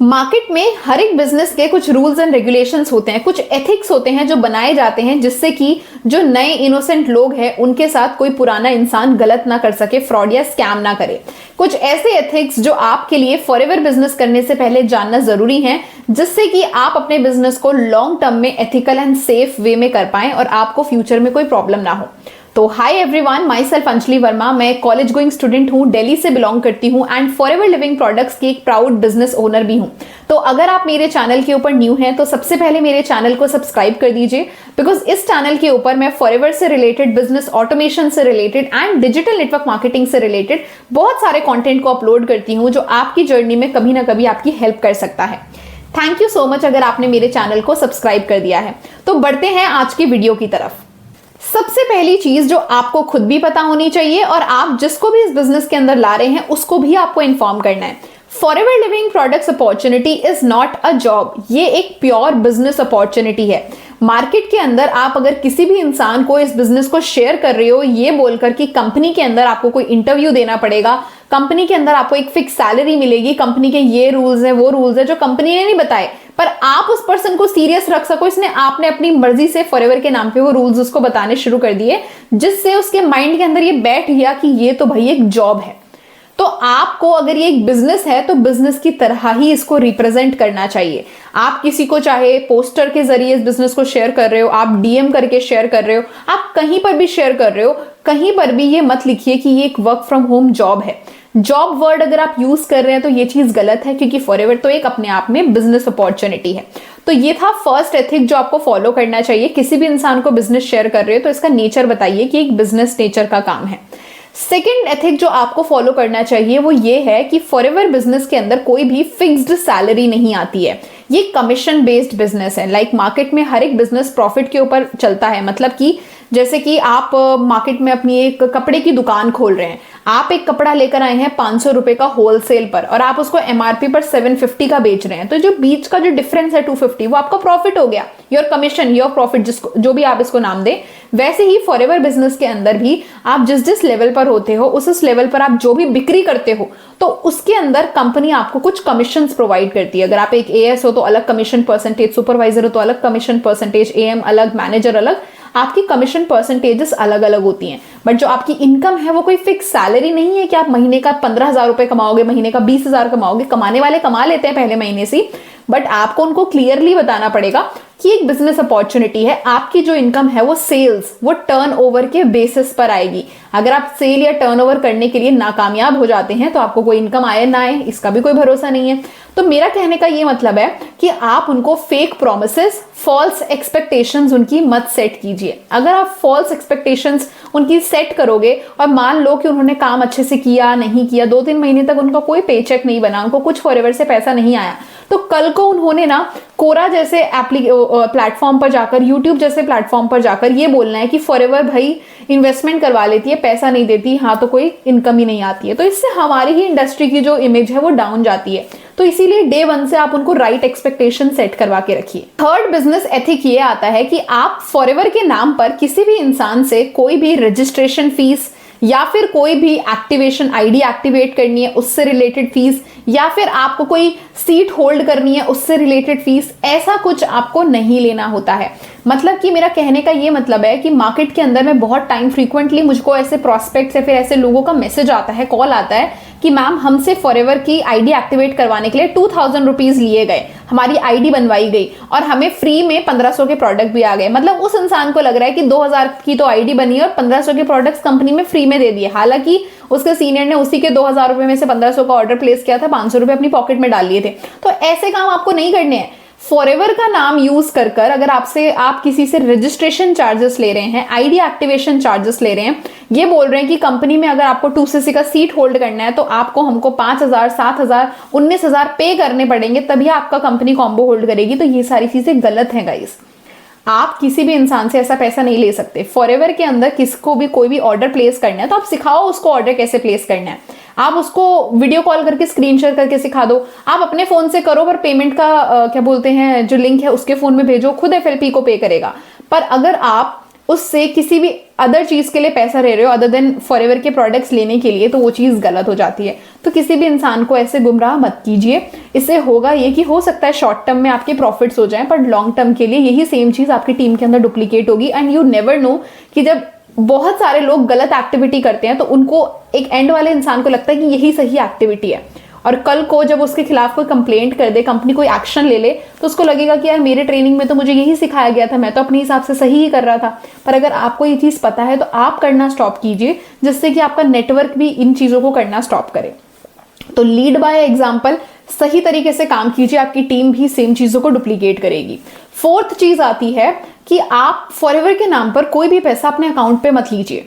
Market में हर एक business के कुछ रूल्स एंड रेगुलेशंस होते हैं, कुछ एथिक्स होते हैं जो बनाए जाते हैं जिससे कि जो नए इनोसेंट लोग हैं उनके साथ कोई पुराना इंसान गलत ना कर सके, फ्रॉड या स्कैम ना करे। कुछ ऐसे एथिक्स जो आपके लिए फॉरएवर बिजनेस करने से पहले जानना जरूरी है, जिससे कि आप अपने बिजनेस को लॉन्ग टर्म में एथिकल एंड सेफ वे में कर पाएं और आपको फ्यूचर में कोई प्रॉब्लम ना हो। तो hi everyone, my self Anjali Verma. मैं कॉलेज गोइंग स्टूडेंट हूँ, दिल्ली से बिलोंग करती हूँ एंड फॉरएवर लिविंग प्रोडक्ट्स की एक प्राउड बिजनेस ओनर भी हूँ। तो अगर आप मेरे चैनल के ऊपर न्यू हैं तो सबसे पहले मेरे चैनल को सब्सक्राइब कर दीजिए, बिकॉज इस चैनल के ऊपर मैं फॉरएवर से रिलेटेड, बिजनेस ऑटोमेशन से related and digital network marketing से रिलेटेड बहुत सारे कॉन्टेंट को अपलोड करती हूँ जो आपकी जर्नी में कभी ना कभी आपकी हेल्प कर सकता है। थैंक यू सो मच अगर आपने मेरे चैनल को सब्सक्राइब कर दिया है। तो बढ़ते हैं आज की वीडियो की तरफ। सबसे पहली चीज जो आपको खुद भी पता होनी चाहिए और आप जिसको भी इस बिजनेस के अंदर ला रहे हैं उसको भी आपको इन्फॉर्म करना है, forever living products opportunity is not a job. ये एक प्योर बिजनेस अपॉर्चुनिटी है। मार्केट के अंदर आप अगर किसी भी इंसान को इस बिजनेस को शेयर कर रहे हो ये बोलकर कि कंपनी के अंदर आपको कोई इंटरव्यू देना पड़ेगा, कंपनी के अंदर आपको एक फिक्स सैलरी मिलेगी, कंपनी के ये रूल्स है वो रूल्स है जो कंपनी ने नहीं बताए, पर आप उस पर्सन को सीरियस रख सको, इसने आपने अपनी मर्जी से फॉरएवर के नाम पे वो रूल्स उसको बताने शुरू कर दिए, जिससे उसके माइंड के अंदर ये बैठ गया कि ये तो भाई एक जॉब है। तो आपको अगर ये एक बिजनेस है तो बिजनेस की तरह ही इसको रिप्रेजेंट करना चाहिए। आप किसी को चाहे पोस्टर के जरिए इस बिजनेस को शेयर कर रहे हो, आप डीएम करके शेयर कर रहे हो, आप कहीं पर भी शेयर कर रहे हो, कहीं पर भी ये मत लिखिए कि ये एक वर्क फ्रॉम होम जॉब है। जॉब वर्ड अगर आप यूज कर रहे हैं तो ये चीज गलत है, क्योंकि फॉरएवर तो एक अपने आप में बिजनेस अपॉर्चुनिटी है। तो ये था फर्स्ट एथिक जो आपको फॉलो करना चाहिए। किसी भी इंसान को बिजनेस शेयर कर रहे हो तो इसका नेचर बताइए कि एक बिजनेस नेचर का काम है। सेकेंड एथिक जो आपको फॉलो करना चाहिए वो ये है कि फॉरएवर बिजनेस के अंदर कोई भी फिक्स्ड सैलरी नहीं आती है। ये कमीशन बेस्ड बिजनेस है। लाइक मार्केट में हर एक बिजनेस प्रॉफिट के ऊपर चलता है। मतलब कि जैसे कि आप मार्केट में अपनी एक कपड़े की दुकान खोल रहे हैं, आप एक कपड़ा लेकर आए हैं 500 रुपए का होलसेल पर और आप उसको एमआरपी पर 750 का बेच रहे हैं, तो जो बीच का जो डिफरेंस है 250, वो आपका प्रॉफिट हो गया, योर कमीशन, योर प्रॉफिट, जिसको जो भी आप इसको नाम दें। वैसे ही फॉरएवर बिजनेस के अंदर भी आप जिस जिस लेवल पर होते हो उस लेवल पर आप जो भी बिक्री करते हो तो उसके अंदर कंपनी आपको कुछ कमीशन प्रोवाइड करती है। अगर आप एक एएस हो तो अलग कमीशन परसेंटेज, सुपरवाइजर हो तो अलग कमीशन परसेंटेज, एएम अलग, मैनेजर अलग, आपकी कमीशन परसेंटेजेस अलग अलग होती हैं। बट जो आपकी इनकम है वो कोई फिक्स सैलरी नहीं है कि आप महीने का 15,000 रुपए कमाओगे, महीने का 20,000 कमाओगे। कमाने वाले कमा लेते हैं पहले महीने से, बट आपको उनको क्लियरली बताना पड़ेगा कि एक बिजनेस अपॉर्चुनिटी है। आपकी जो इनकम है वो सेल्स, वो टर्नओवर के बेसिस पर आएगी। अगर आप सेल या टर्नओवर करने के लिए नाकामयाब हो जाते हैं तो आपको कोई इनकम आए ना आए इसका भी कोई भरोसा नहीं है। तो मेरा कहने का ये मतलब है कि आप उनको फेक प्रोमिसेस, फॉल्स एक्सपेक्टेशंस उनकी मत सेट कीजिए। अगर आप फॉल्स एक्सपेक्टेशंस उनकी सेट करोगे और मान लो कि उन्होंने काम अच्छे से किया नहीं किया, 2-3 महीने तक उनका कोई पेचेक नहीं बना, उनको कुछ फॉरएवर से पैसा नहीं आया, तो कल को उन्होंने ना कोरा जैसे प्लेटफॉर्म पर जाकर, यूट्यूब जैसे प्लेटफॉर्म पर जाकर ये बोलना है कि फॉरएवर भाई इन्वेस्टमेंट करवा लेती है, पैसा नहीं देती, हाँ तो कोई इनकम ही नहीं आती है। तो इससे हमारी ही इंडस्ट्री की जो इमेज है वो डाउन जाती है। तो इसीलिए डे 1 से आप उनको राइट एक्सपेक्टेशन सेट करवा के रखिए। थर्ड बिजनेस एथिक ये आता है कि आप फॉरएवर के नाम पर किसी भी इंसान से कोई भी रजिस्ट्रेशन फीस या फिर कोई भी एक्टिवेशन आईडी एक्टिवेट करनी है उससे रिलेटेड फीस, या फिर आपको कोई सीट होल्ड करनी है उससे रिलेटेड फीस, ऐसा कुछ आपको नहीं लेना होता है। मतलब कि मेरा कहने का ये मतलब है कि मार्केट के अंदर में बहुत टाइम फ्रीक्वेंटली मुझको ऐसे प्रोस्पेक्ट या फिर ऐसे लोगों का मैसेज आता है, कॉल आता है कि मैम हमसे फॉरएवर की आईडी एक्टिवेट करवाने के लिए 2000 रुपीज लिए गए, हमारी आईडी बनवाई गई और हमें फ्री में 1500 के प्रोडक्ट भी आ गए। मतलब उस इंसान को लग रहा है कि 2000 की तो आईडी बनी है और 1500 के प्रोडक्ट्स कंपनी में फ्री में दे दिए, हालांकि उसके सीनियर ने उसी के 2000 रुपए में से 1500 का ऑर्डर प्लेस किया था, 500 रुपए अपनी पॉकेट में डाल लिए थे। तो ऐसे काम आपको नहीं करने हैं। फॉरएवर का नाम यूज कर अगर आप किसी से रजिस्ट्रेशन चार्जेस ले रहे हैं, आईडी एक्टिवेशन चार्जेस ले रहे हैं, ये बोल रहे हैं कि कंपनी में अगर आपको 2cc का सीट होल्ड करना है तो आपको हमको 5,000, 7,000, 19,000 पे करने पड़ेंगे तभी आपका कंपनी कॉम्बो होल्ड करेगी, तो ये सारी चीजें गलत हैं गाइस। आप किसी भी इंसान से ऐसा पैसा नहीं ले सकते। फॉरएवर के अंदर किसको भी कोई भी ऑर्डर प्लेस करना है तो आप सिखाओ उसको ऑर्डर कैसे प्लेस करना है। आप उसको वीडियो कॉल करके स्क्रीन शेयर करके सिखा दो, आप अपने फोन से करो, पर पेमेंट का क्या बोलते हैं जो लिंक है उसके फोन में भेजो, खुद एफएलपी को पे करेगा। पर अगर आप उससे किसी भी अदर चीज के लिए पैसा ले रहे हो अदर देन फॉरएवर के प्रोडक्ट्स लेने के लिए, तो वो चीज गलत हो जाती है। तो किसी भी इंसान को ऐसे गुमराह मत कीजिए। इससे होगा ये कि हो सकता है शॉर्ट टर्म में आपके प्रॉफिट्स हो जाएं, पर लॉन्ग टर्म के लिए यही सेम चीज आपकी टीम के अंदर डुप्लीकेट होगी। एंड यू नेवर नो कि जब बहुत सारे लोग गलत एक्टिविटी करते हैं तो उनको एक एंड वाले इंसान को लगता है कि यही सही एक्टिविटी है, और कल को जब उसके खिलाफ कोई कंप्लेंट कर दे, कंपनी कोई एक्शन ले ले, तो उसको लगेगा कि यार मेरे ट्रेनिंग में तो मुझे यही सिखाया गया था, मैं तो अपने हिसाब से सही ही कर रहा था। पर अगर आपको ये चीज पता है तो आप करना स्टॉप कीजिए, जिससे कि आपका नेटवर्क भी इन चीजों को करना स्टॉप करे। तो लीड बाय एग्जाम्पल, सही तरीके से काम कीजिए, आपकी टीम भी सेम चीजों को डुप्लीकेट करेगी। फोर्थ चीज आती है कि आप फॉरएवर के नाम पर कोई भी पैसा अपने अकाउंट पे मत लीजिए।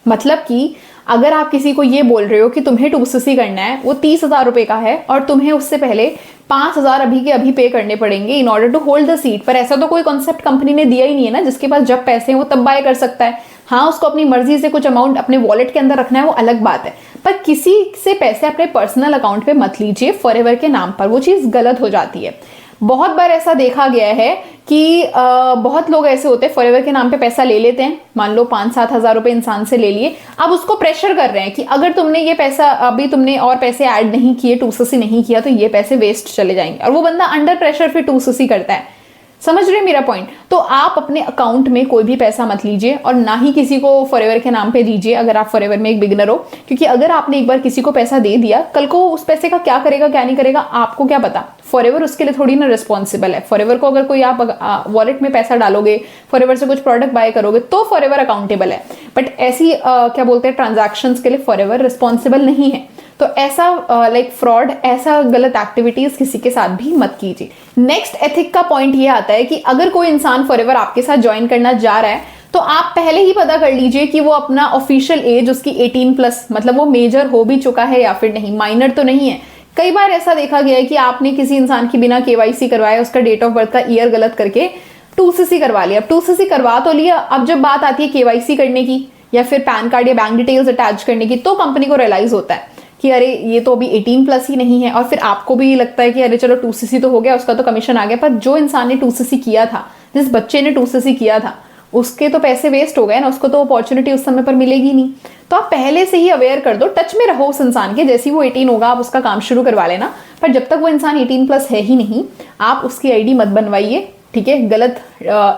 मतलब कि अगर आप किसी को ये बोल रहे हो कि तुम्हें 2cc करना है, वो 30,000 रुपए का है और तुम्हें उससे पहले 5,000 अभी के अभी पे करने पड़ेंगे in order to hold the seat, पर ऐसा तो कोई कॉन्सेप्ट कंपनी ने दिया ही नहीं है ना। जिसके पास जब पैसे हैं वो तब बाय कर सकता है। हाँ, उसको अपनी मर्जी से कुछ अमाउंट अपने वॉलेट के अंदर रखना है, वो अलग बात है, पर किसी से पैसे अपने पर्सनल अकाउंट पे मत लीजिए फॉरएवर के नाम पर, वो चीज गलत हो जाती है। बहुत बार ऐसा देखा गया है कि बहुत लोग ऐसे होते हैं फॉरएवर के नाम पे पैसा ले लेते हैं, मान लो 5-7 हज़ार रुपए इंसान से ले लिए, अब उसको प्रेशर कर रहे हैं कि अगर तुमने ये पैसा अभी तुमने और पैसे ऐड नहीं किए, 2cc नहीं किया, तो ये पैसे वेस्ट चले जाएंगे, और वो बंदा अंडर प्रेशर फिर 2cc करता है। समझ रहे हैं मेरा पॉइंट? तो आप अपने अकाउंट में कोई भी पैसा मत लीजिए और ना ही किसी को फॉरएवर के नाम पे दीजिए अगर आप फॉरएवर में एक बिगिनर हो, क्योंकि अगर आपने एक बार किसी को पैसा दे दिया, कल को उस पैसे का क्या करेगा क्या नहीं करेगा आपको क्या पता। फॉरएवर उसके लिए थोड़ी ना रिस्पॉन्सिबल है। फॉरएवर को अगर कोई आप वॉलेट में पैसा डालोगे, फॉरएवर से कुछ प्रोडक्ट बाय करोगे, तो फॉरएवर अकाउंटेबल है, बट ऐसी क्या बोलते हैं ट्रांजैक्शंस के लिए फॉरएवर रिस्पॉन्सिबल नहीं है। तो ऐसा लाइक फ्रॉड, ऐसा गलत एक्टिविटीज किसी के साथ भी मत कीजिए। नेक्स्ट एथिक का पॉइंट ये आता है कि अगर कोई इंसान फॉरएवर आपके साथ ज्वाइन करना जा रहा है, तो आप पहले ही पता कर लीजिए कि वो अपना ऑफिशियल एज उसकी 18+, मतलब वो मेजर हो भी चुका है या फिर नहीं, माइनर तो नहीं है। कई बार ऐसा देखा गया है कि आपने किसी इंसान की बिना KYC करवाए उसका डेट ऑफ बर्थ का ईयर गलत करके 2cc करवा लिया। अब 2cc करवा तो लिया, अब जब बात आती है KYC करने की या फिर पैन कार्ड या बैंक डिटेल्स अटैच करने की, तो कंपनी को रियलाइज होता है कि अरे ये तो अभी 18+ ही नहीं है, और फिर आपको भी लगता है कि अरे चलो 2cc तो हो गया, उसका तो कमीशन आ गया, पर जो इंसान ने 2cc किया था, जिस बच्चे ने 2cc किया था, उसके तो पैसे वेस्ट हो गए ना, उसको तो अपॉर्चुनिटी उस समय पर मिलेगी नहीं। तो आप पहले से ही अवेयर कर दो, टच में रहो उस इंसान के, जैसे ही वो 18 होगा आप उसका काम शुरू करवा लेना, पर जब तक वो इंसान 18+ है ही नहीं, आप उसकी ID मत बनवाइए, ठीक है, गलत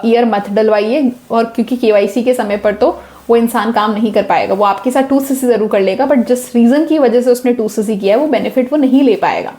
ईयर मत डलवाइए, और क्योंकि KYC के समय पर तो वो इंसान काम नहीं कर पाएगा। वो आपके साथ 2cc जरूर कर लेगा, बट जिस रीजन की वजह से उसने 2cc किया है वो बेनिफिट वो नहीं ले पाएगा।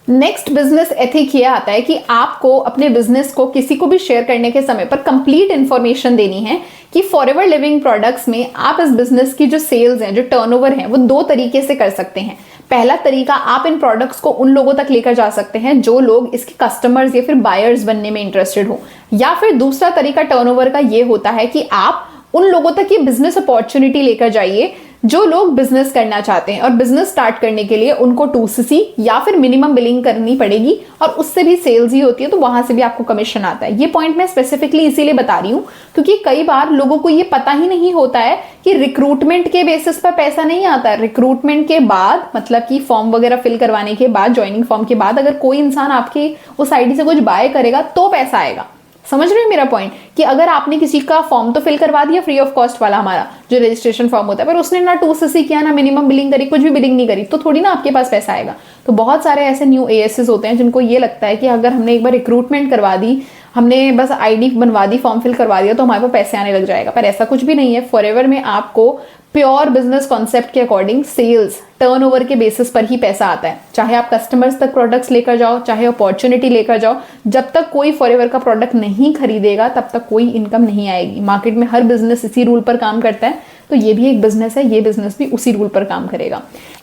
नेक्स्ट बिजनेस एथिक ये आता है कि आपको अपने बिजनेस को किसी को भी शेयर करने के समय पर कंप्लीट इंफॉर्मेशन देनी है कि फॉरएवर लिविंग प्रोडक्ट्स में आप इस बिजनेस की जो सेल्स हैं, जो टर्नओवर है, वो 2 तरीके से कर सकते हैं। पहला तरीका, आप इन प्रोडक्ट्स को उन लोगों तक लेकर जा सकते हैं जो लोग इसके कस्टमर्स या फिर बायर्स बनने में इंटरेस्टेड हो, या फिर दूसरा तरीका टर्नओवर का ये होता है कि आप उन लोगों तक ये बिजनेस अपॉर्चुनिटी लेकर जाइए जो लोग बिजनेस करना चाहते हैं, और बिजनेस स्टार्ट करने के लिए उनको 2cc या फिर मिनिमम बिलिंग करनी पड़ेगी, और उससे भी सेल्स ही होती है, तो वहां से भी आपको कमीशन आता है। ये पॉइंट मैं स्पेसिफिकली इसीलिए बता रही हूँ क्योंकि कई बार लोगों को ये पता ही नहीं होता है कि रिक्रूटमेंट के बेसिस पर पैसा नहीं आता। रिक्रूटमेंट के बाद, मतलब कि फॉर्म वगैरह फिल करवाने के बाद, ज्वाइनिंग फॉर्म के बाद, अगर कोई इंसान आपके उस ID से कुछ बाय करेगा तो पैसा आएगा। समझ रहे हैं मेरा पॉइंट? कि अगर आपने किसी का फॉर्म तो फिल करवा दिया फ्री ऑफ कॉस्ट वाला, हमारा जो रजिस्ट्रेशन फॉर्म होता है, पर उसने ना 2cc किया, ना मिनिमम बिलिंग करी, कुछ भी बिलिंग नहीं करी, तो थोड़ी ना आपके पास पैसा आएगा। तो बहुत सारे ऐसे न्यू ASs होते हैं जिनको ये लगता है कि अगर हमने एक बार रिक्रूटमेंट करवा दी, हमने बस ID बनवा दी, फॉर्म फिल करवा दिया, तो हमारे पास पैसे आने लग जाएगा, पर ऐसा कुछ भी नहीं है। फॉरएवर में आपको प्योर बिजनेस कॉन्सेप्ट के अकॉर्डिंग सेल्स टर्नओवर के बेसिस पर ही पैसा आता है। चाहे आप कस्टमर्स तक प्रोडक्ट्स लेकर जाओ, चाहे अपॉर्चुनिटी लेकर जाओ, जब तक कोई फॉरएवर का प्रोडक्ट नहीं खरीदेगा तब तक कोई इनकम नहीं आएगी। मार्केट में हर बिजनेस इसी रूल पर काम करता है, तो ये भी एक बिजनेस है, ये बिजनेस भी उसी रूल पर काम करेगा।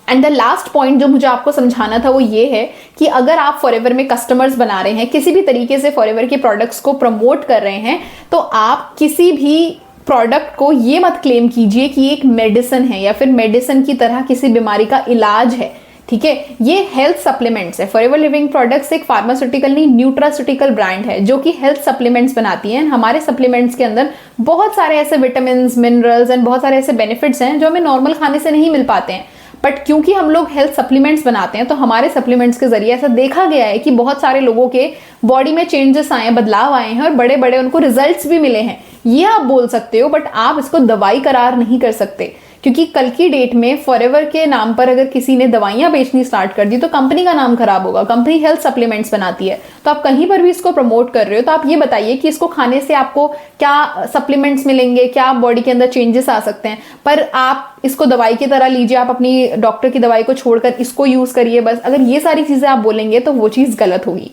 एंड द लास्ट पॉइंट जो मुझे आपको समझाना था वो ये है कि अगर आप फॉरएवर में कस्टमर्स बना रहे हैं, किसी भी तरीके से फॉरएवर के प्रोडक्ट्स को प्रमोट कर रहे हैं, तो आप किसी भी प्रोडक्ट को ये मत क्लेम कीजिए कि एक मेडिसिन है या फिर मेडिसिन की तरह किसी बीमारी का इलाज है, ठीक है। ये हेल्थ सप्लीमेंट्स है। फॉरएवर लिविंग प्रोडक्ट्स एक फार्मास्यूटिकल नहीं, न्यूट्रास्यूटिकल ब्रांड है जो कि हेल्थ सप्लीमेंट्स बनाती है। हमारे सप्लीमेंट्स के अंदर बहुत सारे ऐसे विटामिन, मिनरल्स एंड बहुत सारे ऐसे बेनिफिट्स हैं जो हमें नॉर्मल खाने से नहीं मिल पाते हैं, बट क्योंकि हम लोग हेल्थ सप्लीमेंट्स बनाते हैं तो हमारे सप्लीमेंट्स के जरिए ऐसा देखा गया है कि बहुत सारे लोगों के बॉडी में चेंजेस आए हैं, बदलाव आए हैं और बड़े बड़े उनको रिजल्ट्स भी मिले हैं। ये आप बोल सकते हो, बट आप इसको दवाई करार नहीं कर सकते, क्योंकि कल की डेट में फॉरएवर के नाम पर अगर किसी ने दवाइयां बेचनी स्टार्ट कर दी तो कंपनी का नाम खराब होगा। कंपनी हेल्थ सप्लीमेंट्स बनाती है, तो आप कहीं पर भी इसको प्रमोट कर रहे हो तो आप ये बताइए कि इसको खाने से आपको क्या सप्लीमेंट्स मिलेंगे, क्या बॉडी के अंदर चेंजेस आ सकते हैं। पर आप इसको दवाई की तरह लीजिए, आप अपनी डॉक्टर की दवाई को छोड़कर इसको यूज करिए बस, अगर ये सारी चीजें आप बोलेंगे तो वो चीज गलत होगी।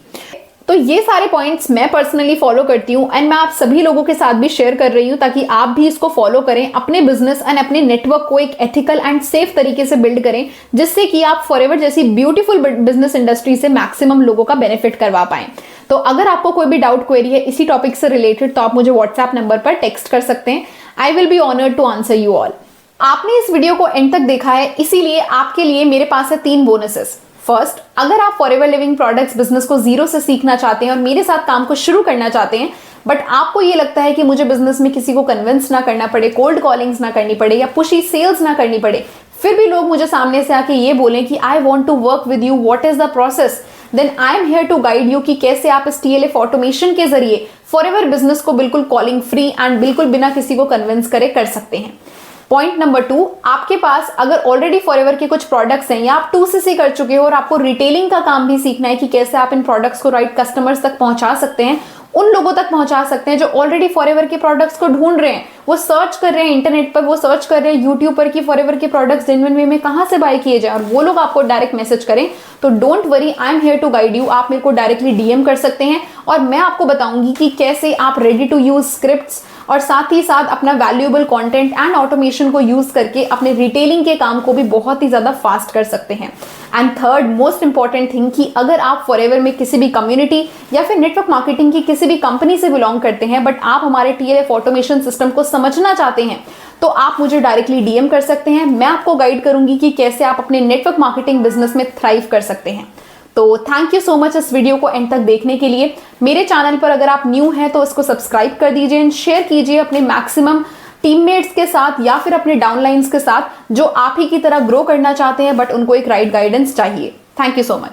तो ये सारे पॉइंट्स मैं पर्सनली फॉलो करती हूँ एंड मैं आप सभी लोगों के साथ भी शेयर कर रही हूँ ताकि आप भी इसको फॉलो करें, अपने बिजनेस एंड अपने नेटवर्क को एक एथिकल एंड सेफ तरीके से बिल्ड करें, जिससे कि आप फॉरएवर जैसी ब्यूटीफुल बिजनेस इंडस्ट्री से मैक्सिमम लोगों का बेनिफिट करवा पाएं। तो अगर आपको कोई भी डाउट क्वेरी है इसी टॉपिक से रिलेटेड तो आप मुझे व्हाट्सएप नंबर पर टेक्स्ट कर सकते हैं। I will be honoured to answer you all. आपने इस वीडियो को एंड तक देखा है, इसीलिए आपके लिए मेरे पास है 3 बोनसेस। फर्स्ट, अगर आप फॉरएवर लिविंग प्रोडक्ट्स बिजनेस को जीरो से सीखना चाहते हैं और मेरे साथ काम को शुरू करना चाहते हैं, बट आपको ये लगता है कि मुझे बिजनेस में किसी को कन्विंस ना करना पड़े, कोल्ड कॉलिंग्स ना करनी पड़े या पुशी सेल्स ना करनी पड़े, फिर भी लोग मुझे सामने से आके ये बोलें कि I want to work with you, what is the process, then I am here to guide you कि कैसे आप इस TLF ऑटोमेशन के जरिए फॉरएवर बिजनेस को बिल्कुल कॉलिंग फ्री एंड बिल्कुल बिना किसी को कन्विंस करे कर सकते हैं। पॉइंट नंबर 2, आपके पास अगर ऑलरेडी फॉरएवर के कुछ प्रोडक्ट्स हैं या आप 2CC कर चुके हो और आपको रिटेलिंग का काम भी सीखना है कि कैसे आप इन प्रोडक्ट्स को राइट कस्टमर्स तक पहुंचा सकते हैं, उन लोगों तक पहुंचा सकते हैं जो ऑलरेडी फॉरएवर के प्रोडक्ट्स को ढूंढ रहे हैं, वो सर्च कर रहे हैं इंटरनेट पर, वो सर्च कर रहे हैं यूट्यूब पर कि फॉरएवर के प्रोडक्ट्स जेन्युइन वे में कहां से बाय किए जाए, और वो लोग आपको डायरेक्ट मैसेज करें, तो don't worry, I am here to guide you. आप मेरे को डायरेक्टली DM कर सकते हैं और मैं आपको बताऊंगी कि कैसे आप रेडी टू यूज स्क्रिप्ट्स और साथ ही साथ अपना वैल्यूएबल कंटेंट एंड ऑटोमेशन को यूज करके अपने रिटेलिंग के काम को भी बहुत ही ज्यादा फास्ट कर सकते हैं। And third most important thing कि अगर आप फॉरएवर में किसी भी कम्युनिटी या फिर नेटवर्क मार्केटिंग की किसी भी कंपनी से बिलोंग करते हैं बट आप हमारे TLF ऑटोमेशन सिस्टम को समझना चाहते हैं, तो आप मुझे डायरेक्टली DM कर सकते हैं। मैं आपको गाइड करूंगी कि कैसे आप अपने नेटवर्क मार्केटिंग बिजनेस में थ्राइव कर सकते हैं। तो थैंक यू सो मच इस वीडियो को एंड तक देखने के लिए। मेरे चैनल पर अगर आप न्यू हैं तो इसको सब्सक्राइब कर दीजिए एंड शेयर कीजिए अपने मैक्सिमम टीममेट्स के साथ या फिर अपने डाउनलाइंस के साथ जो आप ही की तरह ग्रो करना चाहते हैं बट उनको एक राइट गाइडेंस चाहिए। Thank you so much.